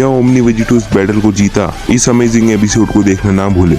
क्या omni Vegito इस battle को जीता? इस अमेजिंग एपिसोड को देखना ना भूले।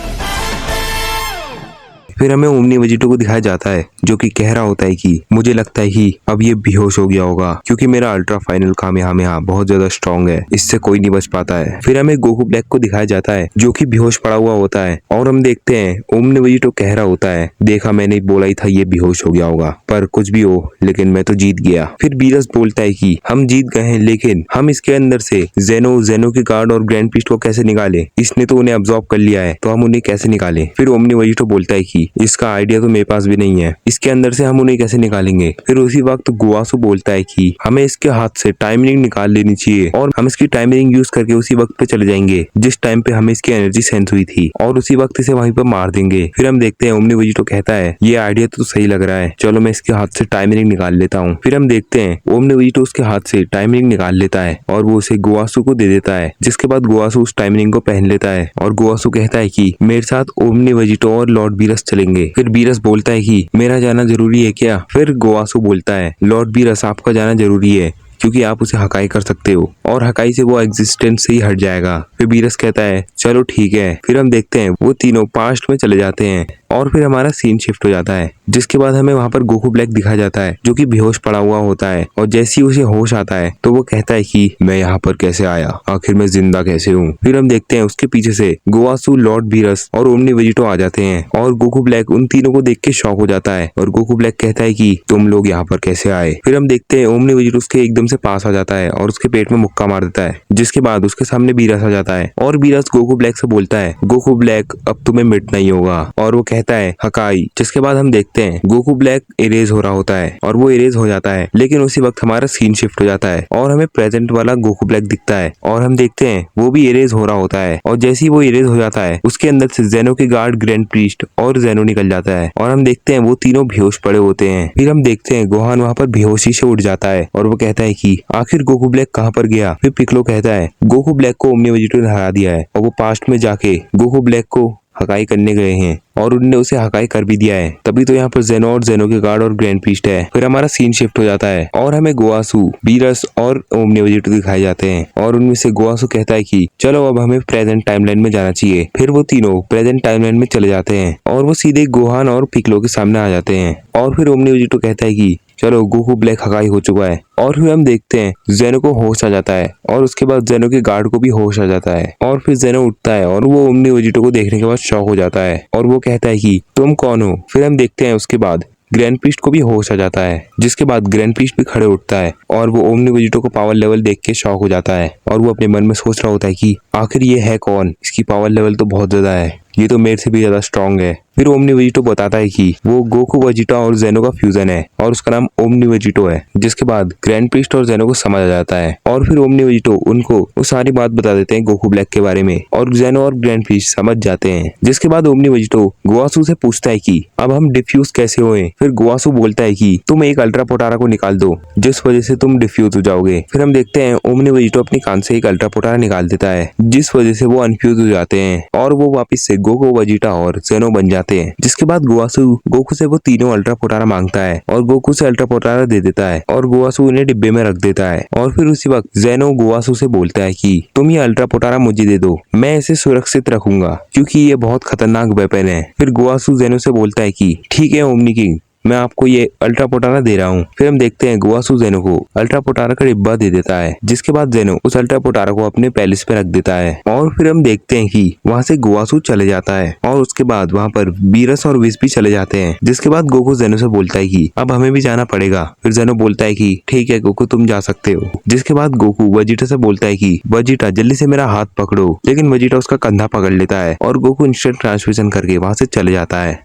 फिर हमें ओमनी वेजिटो को दिखाया जाता है जो कि कह रहा होता है कि मुझे लगता है कि अब ये बेहोश हो गया होगा क्योंकि मेरा अल्ट्रा फाइनल कामेहामेहा बहुत ज्यादा स्ट्रांग है, इससे कोई नहीं बच पाता है। फिर हमें गोकू ब्लैक को दिखाया जाता है जो कि बेहोश पड़ा हुआ होता है और हम देखते हैं ओमनी वेजिटो कह रहा होता है, देखा मैंने बोला ही था ये बेहोश हो गया होगा, पर कुछ भी हो लेकिन मैं तो जीत गया। फिर बीरस बोलता है कि हम जीत गए हैं लेकिन हम इसके अंदर से जेनो के गार्ड और ग्रैंड प्रीस्ट को कैसे निकाले? इसने तो उन्हें अब्सॉर्ब कर लिया है, तो हम उन्हें कैसे निकालें? फिर ओमनी वेजिटो बोलता है कि इसका आइडिया तो मेरे पास भी नहीं है, इसके अंदर से हम उन्हें कैसे निकालेंगे? फिर उसी वक्त गुआसू बोलता है कि हमें इसके हाथ से टाइम रिंग निकाल लेनी चाहिए और हम इसकी टाइम रिंग यूज करके उसी वक्त पे चले जाएंगे जिस टाइम पे हमें इसकी एनर्जी सेंस हुई थी और उसी वक्त इसे वहीं पर मार देंगे। फिर हम देखते हैं ओमनी वेजिटो कहता है ये आइडिया तो सही लग रहा है, चलो मैं इसके हाथ से टाइम रिंग निकाल लेता हूँ। फिर हम देखते हैं ओमनी वेजिटो उसके हाथ से टाइम रिंग निकाल लेता है और वो उसे गुआसू को दे देता है, जिसके बाद गुआसू उस टाइम रिंग को पहन लेता है और गुआसू कहता है कि मेरे साथ ओमनी वेजिटो और लॉर्ड बीरस चलेंगे। फिर बीरस बोलता है कि मेरा जाना जरूरी है क्या? फिर गुआसू बोलता है लॉर्ड बीरस आपका जाना जरूरी है क्योंकि आप उसे हकाई कर सकते हो और हकाई से वो एग्जिस्टेंस से ही हट जाएगा। फिर बीरस कहता है चलो ठीक है। फिर हम देखते हैं वो तीनों पास्ट में चले जाते हैं और फिर हमारा सीन शिफ्ट हो जाता है, जिसके बाद हमें वहाँ पर गोकू ब्लैक दिखाया जाता है जो कि बेहोश पड़ा हुआ होता है और जैसे ही उसे होश आता है तो वो कहता है कि मैं यहाँ पर कैसे आया, आखिर मैं जिंदा कैसे हूँ? फिर हम देखते हैं उसके पीछे से गुआसू, लॉर्ड बीरस और ओमनी वेजिटो आ जाते हैं और गोकू ब्लैक उन तीनों को देख के शॉक हो जाता है और गोकू ब्लैक कहता है कि तुम लोग यहाँ पर कैसे आए? फिर हम देखते हैं ओमनी वेजिटो उसके एकदम से पास आ जाता है और उसके पेट में मुक्का मार देता है, जिसके बाद उसके सामने बीरस आ जाता है और बीरस गोकू ब्लैक से बोलता है गोकू ब्लैक अब तुम्हें मिटना ही होगा और वो कहता है हकाई। जिसके बाद हम देखते हैं गोकू ब्लैक इरेज हो रहा होता है और वो इरेज हो जाता है, लेकिन उसी वक्त हमारा सीन शिफ्ट हो जाता है और हमें प्रेजेंट वाला गोकू ब्लैक दिखता है और हम देखते हैं वो भी इरेज हो रहा होता है और जैसे ही वो इरेज हो जाता है उसके अंदर से जेनो के गार्ड, ग्रैंड प्रीस्ट और जेनो निकल जाता है और हम देखते हैं वो तीनों बेहोश पड़े होते हैं। फिर हम देखते हैं गोहान वहाँ पर बेहोशी से उठ जाता है और वो कहता है कि आखिर गोकू ब्लैक कहाँ पर गया? फिर पिक्लो कहता है गोकू ब्लैक को ओमनी वेजिटो ने हरा दिया है और वो पास्ट में जाके गोकू ब्लैक को हकाई करने गए हैं और उनने उसे हकाई कर भी दिया है, तभी तो यहाँ पर जेनो और जेनो के गार्ड और ग्रैंड प्रीस्ट है। फिर हमारा सीन शिफ्ट हो जाता है और हमें गुआसू, बीरस और ओमनी वेजिटो दिखाए जाते हैं और उनमें से गुआसू कहता है कि चलो अब हमें प्रेजेंट टाइमलाइन में जाना चाहिए। फिर वो तीनों प्रेजेंट टाइमलाइन में चले जाते हैं और वो सीधे गोहान और पिक्लो के सामने आ जाते हैं और फिर ओमनी वेजिटो कहता है कि चलो गोकू ब्लैक हकाई हो चुका है और फिर हम देखते हैं जेनो को होश आ जाता है और उसके बाद जेनो के गार्ड को भी होश आ जाता है और फिर जेनो उठता है और वो ओमनी वेजिटो को देखने के बाद शॉक हो जाता है और वो कहता है कि तुम कौन हो? फिर हम देखते हैं उसके बाद ग्रैंड प्रीस्ट को भी होश आ जाता है, जिसके बाद ग्रैंड प्रीस्ट भी खड़े उठता है और वो ओमनी वेजिटो को पावर लेवल देख के शॉक हो जाता है और वो अपने मन में सोच रहा होता है कि आखिर ये है कौन? इसकी पावर लेवल तो बहुत ज्यादा है, ये तो मेरे से भी ज्यादा स्ट्रांग है। फिर ओमनी वेजिटो बताता है कि वो गोकू वेजिटा और जेनो का फ्यूजन है और उसका नाम ओमनी वेजिटो है, जिसके बाद ग्रैंड प्रीस्ट और जेनो को समझ आ जाता है और फिर ओमनी वेजिटो उनको वो सारी बात बता देते हैं गोकू ब्लैक के बारे में और जेनो और ग्रैंड प्रीस्ट समझ जाते हैं। जिसके बाद ओमनी वेजिटो गुआसू से पूछता है कि अब हम डिफ्यूज कैसे हुए? फिर गुआसू बोलता है कि तुम एक अल्ट्रा पोटारा को निकाल दो जिस वजह से तुम डिफ्यूज हो जाओगे। फिर हम देखते हैं ओमनी वेजिटो अपनी कान से एक अल्ट्रा पोटारा निकाल देता है जिस वजह से वो अनफ्यूज हो जाते हैं और वो वापिस से गोकू वेजिटा और जेनो बन जाते हैं। जिसके बाद गुआसू गोकू से वो तीनों अल्ट्रा पोटारा मांगता है और गोकू से अल्ट्रा पोटारा दे देता है और गुआसू उन्हें डिब्बे में रख देता है और फिर उसी वक्त जेनो गुआसू से बोलता है कि तुम ये अल्ट्रा पोटारा मुझे दे दो, मैं इसे सुरक्षित रखूंगा क्योंकि ये बहुत खतरनाक वेपन है। फिर गुआसू जेनो से बोलता है कि ठीक है ओमनी किंग, मैं आपको ये अल्ट्रा पोटारा दे रहा हूँ। फिर हम देखते हैं गुआसू जेनो को अल्ट्रा पोटारा का डिब्बा दे देता है, जिसके बाद जेनो उस अल्ट्रा पोटारा को अपने पैलेस पे रख देता है और फिर हम देखते हैं कि वहाँ से गुआसू चले जाता है और उसके बाद वहाँ पर बीरस और विस भी चले जाते हैं। जिसके बाद गोकू जेनो से बोलता है कि अब हमें भी जाना पड़ेगा। फिर जेनो बोलता है कि ठीक है गोकू, तुम जा सकते हो। जिसके बाद गोकू वेजिटा से बोलता है कि वेजिटा जल्दी से मेरा हाथ पकड़ो, लेकिन वेजिटा उसका कंधा पकड़ लेता है और गोकू इंस्टेंट ट्रांसमिशन करके वहाँ से चले जाता है।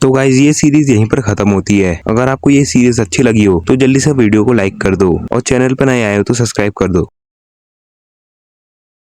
तो गाइज ये सीरीज यहीं पर खत्म होती है। अगर आपको ये सीरीज अच्छी लगी हो तो जल्दी से वीडियो को लाइक कर दो और चैनल पर नए आए हो तो सब्सक्राइब कर दो।